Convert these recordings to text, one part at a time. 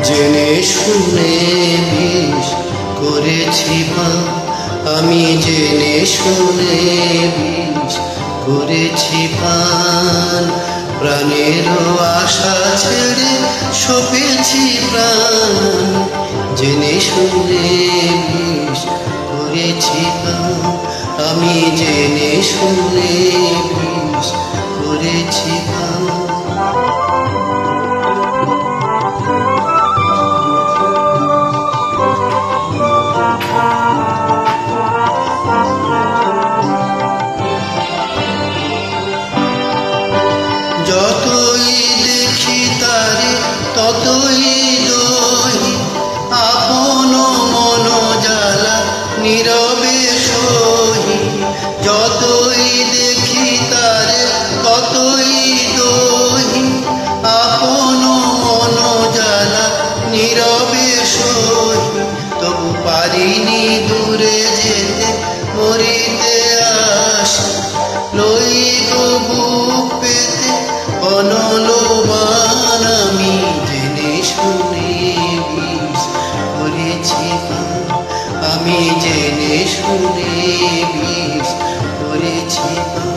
জেনে শুনে বিষ করেছি পান, আমি জেনে শুনে বিষ করেছি পান। প্রাণের আশা ছেড়ে সপেছি প্রাণ, জেনে শুনে বিষ করেছি পান, আমি জেনে শুনে বিষ করেছি পান। যতই দেখি তারে ততই দহি, আপন মন জ্বালা নীরবে সহি। যতই দেখি তারে ততই দহি, আপন মন জ্বালা নীরবে সহি। তবু পারিনি দূরে যেতে, মরিতে আসি লই গো বুক পেতে অনলবান। আমি জেনে শুনে বিষ করেছি পান, আমি জেনে শুনে বিষ করেছি পান।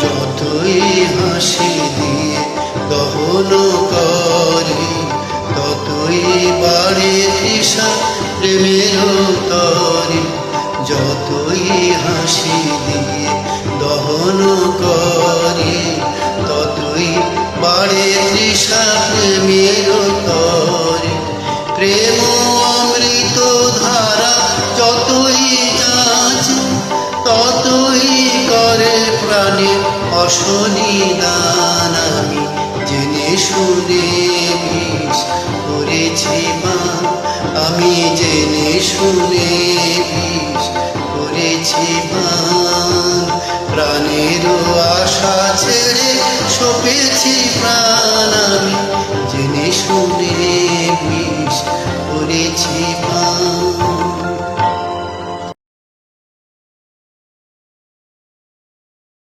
যতই হাসি দিয়ে দহন করে, ততই বাড়ে তৃষা প্রেমের তরে। যতই হাসি দিয়ে দহন করে, ততই বাড়ে তৃষা প্রেমের তরে। প্রেম অমৃত ধারা যতই যাচ্ছে, ততই করে প্রাণে অসনিদান। আমি জেনে শুনে বিষ করেছি পান, আমি জেনে শুনে বিষ করেছি পান। প্রাণের আশা ছেড়ে সপেছি প্রাণ, আমি জেনে শুনে বিষ করেছি পান।